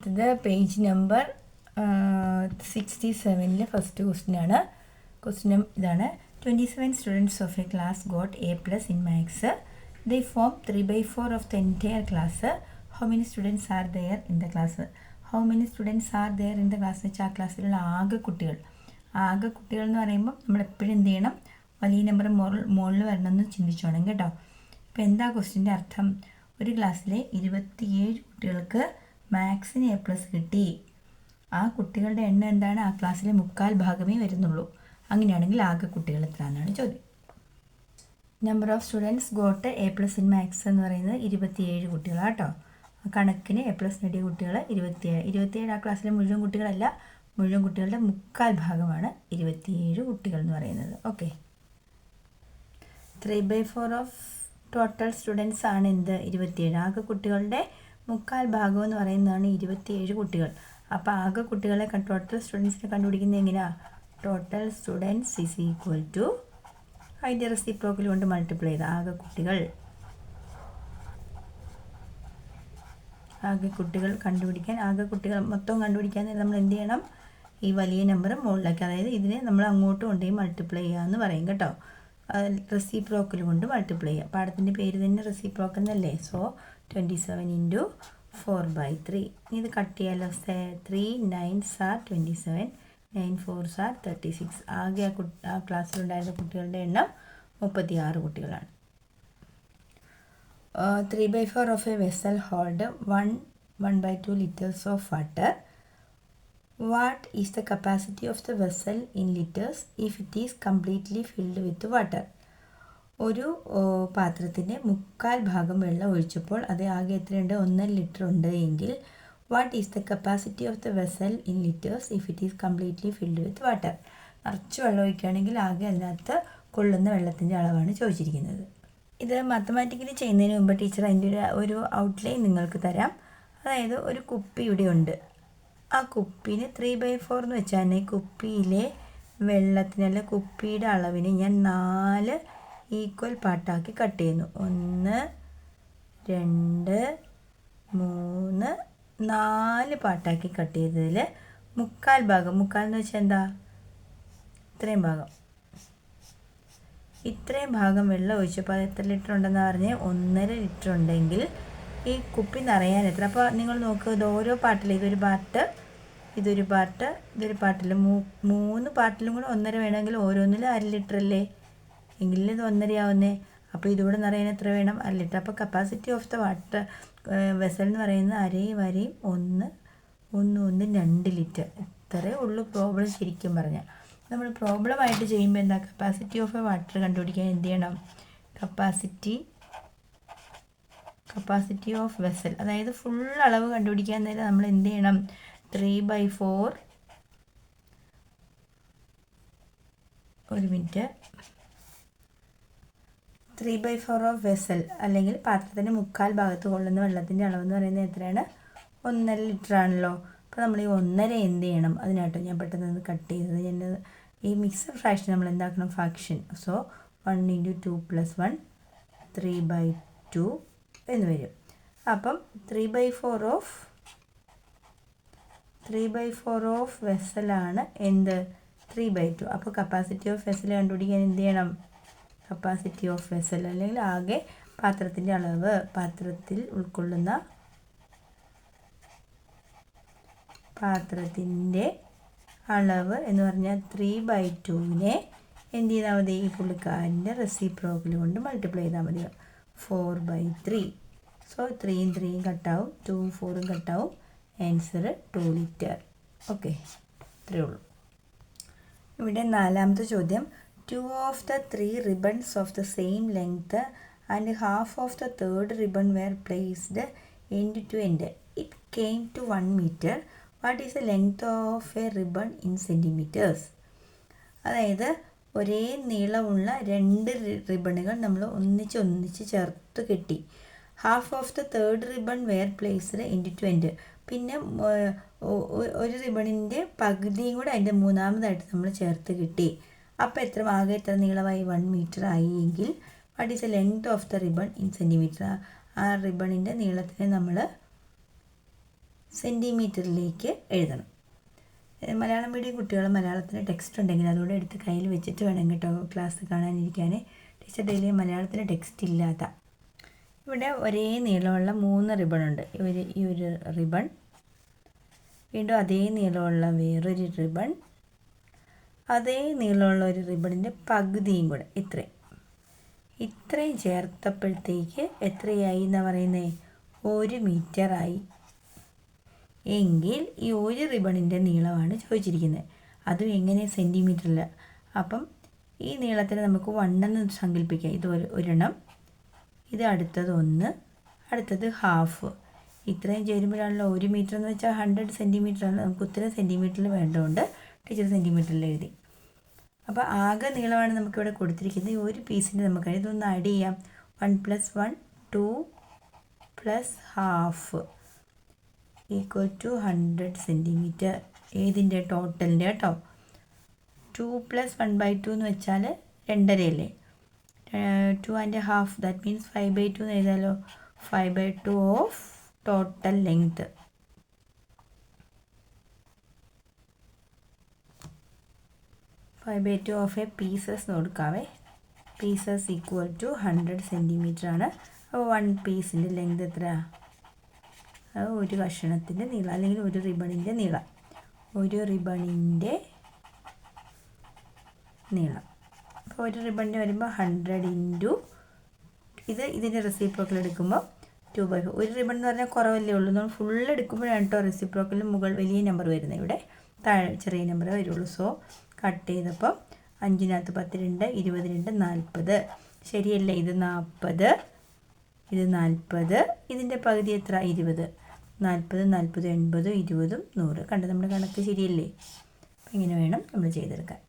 ഇത് page number 67 first ക്വസ്റ്റ്യനാണ്. Question ഇതാണ്: 27 students of a class got A+ in maths. They form 3/4 of the entire class. How many students are there in the class? How many students are there in the class എന്ന് വെച്ചാൽ ആ ക്ലാസ്സിലുള്ള ആകെ കുട്ടികൾ എന്ന് പറയുമ്പോൾ നമ്മൾ എപ്പോഴും എന്ത് ചെയ്യണം? വലിയ നമ്പർ മുകളിൽ വരണമെന്ന് ചിന്തിച്ചോണം കേട്ടോ. ഇപ്പോൾ എന്താ ക്വസ്റ്റ്യൻ്റെ അർത്ഥം? ഒരു ക്ലാസ്സിലെ 27 കുട്ടികൾക്ക് മാത്സിന് A+ കിട്ടി. ആ കുട്ടികളുടെ എണ്ണം എന്താണ്? ആ ക്ലാസ്സിലെ 3/4 ഭാഗമേ വരുന്നുള്ളൂ. അങ്ങനെയാണെങ്കിൽ ആകെ കുട്ടികൾ എത്ര എന്നാണ് ചോദ്യം. Number of students got A+ in maths എന്ന് പറയുന്നത് 27 കുട്ടികളാണ് കേട്ടോ. കണക്കിന് A+ നേടിയ കുട്ടികൾ 27 ആ ക്ലാസ്സിലെ മുഴുവൻ കുട്ടികളല്ല, മുഴുവൻ കുട്ടികളുടെ 3/4 ഭാഗമാണ് 27 കുട്ടികൾ എന്ന് പറയുന്നത്. ഓക്കെ, 3/4 ഓഫ് ടോട്ടൽ സ്റ്റുഡൻസ് ആണ് എന്ത്? 27. ആകെ കുട്ടികളുടെ 3/4 ഭാഗം എന്ന് പറയുന്നതാണ് 27 കുട്ടികൾ. അപ്പോൾ ആകെ കുട്ടികളെ ടോട്ടൽ സ്റ്റുഡൻസിനെ കണ്ടുപിടിക്കുന്നത് എങ്ങനെയാണ്? Total students is equal to അതിൻ്റെ റെസിപ്രോക്കൽ കൊണ്ട് മൾട്ടിപ്ലൈ ചെയ്ത് ആകെ കുട്ടികൾ കണ്ടുപിടിക്കാൻ, ആകെ കുട്ടികൾ മൊത്തം കണ്ടുപിടിക്കാൻ നമ്മൾ എന്ത് ചെയ്യണം? ഈ വലിയ നമ്പർ മുകളിലേക്ക്, അതായത് ഇതിനെ നമ്മൾ അങ്ങോട്ട് കൊണ്ടുപോയി മൾട്ടിപ്ലൈ ചെയ്യാമെന്ന് പറയും കേട്ടോ. റെസിപ്രോക്കൽ കൊണ്ട് മൾട്ടിപ്ലൈ ചെയ്യുക. പാഠത്തിൻ്റെ പേര് തന്നെ റെസിപ്രോക്കൽ എന്നല്ലേ. സോ 27 × 4/3. ഇത് കട്ട് ചെയ്യാലോ. 3 9s are 27, 9 4s are 36. ആകെ ആ ക്ലാസ്സിലുണ്ടായിരുന്ന കുട്ടികളുടെ എണ്ണം 36 കുട്ടികളാണ്. 3/4 of a vessel hold 1/2 liters of water. What is the capacity of the vessel in liters if it is completely filled with water? ഒരു പാത്രത്തിൻ്റെ 3/4 ഭാഗം വെള്ളം ഒഴിച്ചപ്പോൾ അത് ആകെ എത്രയുണ്ട്? 1 ലിറ്റർ ഉണ്ട് എങ്കിൽ what is the capacity of the vessel in litres if it is completely filled with water? നിറച്ച് വെള്ളം ഒഴിക്കുകയാണെങ്കിൽ ആകെ അതിനകത്ത് കൊള്ളുന്ന വെള്ളത്തിൻ്റെ അളവാണ് ചോദിച്ചിരിക്കുന്നത്. ഇത് മാത്തമാറ്റിക്കലി ചെയ്യുന്നതിന് മുമ്പ് ടീച്ചർ അതിൻ്റെ ഒരു ഔട്ട്ലൈൻ നിങ്ങൾക്ക് തരാം. അതായത് ഒരു കുപ്പി ഇവിടെ ഉണ്ട്. ആ കുപ്പീന് 3/4 എന്ന് വെച്ചാൽ തന്നെ കുപ്പിയിലെ വെള്ളത്തിനല്ല, കുപ്പിയുടെ അളവിന് ഞാൻ 4 ഈക്വൽ പാർട്ടാക്കി കട്ട് ചെയ്യുന്നു. 1 2 3 4 പാർട്ടാക്കി കട്ട് ചെയ്തതിൽ 3/4 ഭാഗം, 3/4 എന്ന് വെച്ചാൽ എന്താ? ഇത്രയും ഭാഗം വെള്ളം ഒഴിച്ചപ്പോൾ അത് എത്ര ലിറ്റർ ഉണ്ടെന്ന് പറഞ്ഞ് 1.5 ലിറ്റർ ഉണ്ടെങ്കിൽ ഈ കുപ്പി നിറയാൻ എത്ര? അപ്പോൾ നിങ്ങൾ നോക്കുക, ഇത് ഓരോ പാർട്ടിലും ഇതൊരു പാർട്ട്, ഇതൊരു പാർട്ടിൽ 3 പാർട്ടിലും കൂടെ 1.5 വേണമെങ്കിൽ ഓരോന്നിലും 1/2 ലിറ്റർ അല്ലേ? എങ്കിലും ഇത് 1.5 ആവുന്നേ. അപ്പോൾ ഇതുകൂടെ നിറയാൻ എത്ര വേണം? 1/2 ലിറ്റർ. അപ്പോൾ capacity of the water vessel എന്ന് പറയുന്നത് 1/2 1 2 ലിറ്റർ. ഇത്രയേ ഉള്ളൂ പ്രോബ്ലം ശരിക്കും പറഞ്ഞാൽ. നമ്മൾ പ്രോബ്ലമായിട്ട് ചെയ്യുമ്പോൾ എന്താ? കപ്പാസിറ്റി ഓഫ് എ വാട്ടർ കണ്ടുപിടിക്കാൻ എന്ത് ചെയ്യണം? കപ്പാസിറ്റി ഓഫ് വെസൽ, അതായത് ഫുൾ അളവ് കണ്ടുപിടിക്കാൻ നേരം നമ്മൾ എന്ത് ചെയ്യണം? 3/4 3/4 ഓഫ് വെസൽ അല്ലെങ്കിൽ പാത്രത്തിൻ്റെ 3/4 ഭാഗത്ത് കൊള്ളുന്ന വെള്ളത്തിൻ്റെ അളവെന്ന് പറയുന്നത് എത്രയാണ്? 1.5 ലിറ്റർ ആണല്ലോ. അപ്പോൾ നമ്മൾ ഈ 1.5 എന്ത് ചെയ്യണം? അതിനായിട്ട് ഞാൻ പെട്ടെന്ന് കട്ട് ചെയ്തത്. ഞാൻ ഈ മിക്സഡ് ഫ്രാക്ഷൻ നമ്മൾ എന്താക്കണം? ഫ്രാക്ഷൻ. സോ 1 × 2 + 1 3/2 എന്ന് വരും. അപ്പം 3/4 ഓഫ് വെസലാണ് എന്ത്? 3/2. അപ്പോൾ കപ്പാസിറ്റി ഓഫ് വെസൽ കണ്ടുപിടിക്കാൻ എന്ത് ചെയ്യണം? കപ്പാസിറ്റി ഓഫ് വെസൽ അല്ലെങ്കിൽ ആകെ പാത്രത്തിൻ്റെ അളവ്, പാത്രത്തിൽ ഉൾക്കൊള്ളുന്ന പാത്രത്തിൻ്റെ അളവ് എന്ന് പറഞ്ഞാൽ 3/2നെ എന്ത് ചെയ്താൽ മതി? ഈ പുള്ളിക്കാരൻ്റെ റെസിപ്രോക്കൽ കൊണ്ട് മൾട്ടിപ്ലൈ ചെയ്താൽ മതി. 4/3. സോ 3 3 കട്ടാവും, 2 4 കട്ടാവും. Answer 2 litre. ഓക്കെ, ഇത്രയേ ഉള്ളൂ. ഇവിടെ 4ാമത്തെ ചോദ്യം: 2 of the 3 ribbons of the same length and half of the third ribbon were placed end to end. It came to 1 meter. What is the length of a ribbon in centimeters? അതായത് ഒരേ നീളമുള്ള 2 റിബണുകൾ നമ്മൾ ഒന്നിച്ച് ചേർത്ത് കെട്ടി. Half of the third ribbon were placed end to end. പിന്നെ ഒരു റിബണിൻ്റെ പകുതിയും കൂടെ അതിൻ്റെ 3ാമതായിട്ട് നമ്മൾ ചേർത്ത് കിട്ടി. അപ്പോൾ ആകെ എത്ര നീളമായി? 1 മീറ്റർ ആയി എങ്കിൽ what is the length of the ribbon in centimetre? ആ റിബണിൻ്റെ നീളത്തിനെ നമ്മൾ സെൻറ്റിമീറ്ററിലേക്ക് എഴുതണം. മലയാളം മീഡിയം കുട്ടികൾ മലയാളത്തിന് ടെക്സ്റ്റ് ഉണ്ടെങ്കിൽ അതുകൂടെ എടുത്ത് കയ്യിൽ വെച്ചിട്ട് വേണം കേട്ടോ ക്ലാസ് കാണാനിരിക്കാൻ. ടീച്ചർ ഡെയിലി മലയാളത്തിന് ടെക്സ്റ്റ് ഇല്ലാത്ത. ഇവിടെ ഒരേ നീളമുള്ള 3 റിബണുണ്ട്. ഈ ഒരു റിബൺ, വീണ്ടും അതേ നീളമുള്ള വേറൊരു റിബൺ, അതേ നീളമുള്ള ഒരു റിബണിൻ്റെ പകുതിയും കൂടെ ഇത്രയും ചേർത്തപ്പോഴത്തേക്ക് എത്രയായി എന്നാണ് പറയുന്നത്? 1 മീറ്ററായി. എങ്കിൽ ഈ ഒരു റിബണിൻ്റെ നീളമാണ് ചോദിച്ചിരിക്കുന്നത്. അതും എങ്ങനെ? സെൻറ്റിമീറ്ററിൽ. അപ്പം ഈ നീളത്തിന് നമുക്ക് 1 എന്ന് സങ്കല്പിക്കാം. ഇത് ഒരെണ്ണം, ഇത് അടുത്തത് 1, അടുത്തത് ഹാഫ്. ഇത്രയും ചേരുമ്പോഴാണല്ലോ 1 മീറ്റർ എന്ന് വെച്ചാൽ 100 സെൻറ്റിമീറ്ററാണ്. നമുക്ക് ഉത്തരം സെൻറ്റിമീറ്ററിൽ വേണ്ടതുകൊണ്ട് ടീച്ചർ സെൻറ്റിമീറ്ററിൽ എഴുതി. അപ്പോൾ ആകെ നീളമാണ് നമുക്കിവിടെ കൊടുത്തിരിക്കുന്നത്. ഈ ഒരു പീസിൻ്റെ നമുക്ക് ഇതൊന്ന് ആഡ് ചെയ്യാം. 1 + 1 2 + ½ = 100 സെൻറ്റിമീറ്റർ. ഏതിൻ്റെ? ടോട്ടലിൻ്റെ കേട്ടോ. 2 + 1/2 എന്ന് വെച്ചാൽ 2.5 അല്ലേ? 2 1/2 ദാറ്റ് മീൻസ് 5/2 എന്ന് എഴുതാമല്ലോ. 5/2 of total length. Of a pieces കൊടുക്കാവേ. പീസസ് = 100 സെൻറ്റിമീറ്റർ ആണ്. അപ്പോൾ 1 പീസിൻ്റെ ലെങ്ത് എത്ര? അത് ഒരു കഷണത്തിൻ്റെ നീളം അല്ലെങ്കിൽ ഒരു റിബണിൻ്റെ നീളം. ഒരു റിബണിൻ്റെ നീളം. അപ്പോൾ ഒരു റിബണിന് വരുമ്പോൾ 100 × ഇതിൻ്റെ റെസിപ്രോക്കൽ എടുക്കുമ്പോൾ 2/4. ഒരു റിബൺ എന്ന് പറഞ്ഞാൽ കുറവല്ലേ ഉള്ളൂ. നമ്മൾ ഫുൾ എടുക്കുമ്പോഴാണ് കേട്ടോ റെസിപ്രോക്കലിന് മുകൾ വലിയ നമ്പർ വരുന്നത്. ഇവിടെ താഴെ ചെറിയ നമ്പർ വരുള്ളൂ. സോ കട്ട് ചെയ്തപ്പോൾ 5-നകത്ത് 10 2 20 2 40. ശരിയല്ലേ? ഇത് 40, ഇത് 40, ഇതിൻ്റെ പകുതി എത്ര? 20. 40 40 80 20 100. കണ്ടോ നമ്മുടെ കണക്ക് ശരിയല്ലേ? അപ്പം ഇങ്ങനെ വേണം നമ്മൾ ചെയ്തെടുക്കാൻ.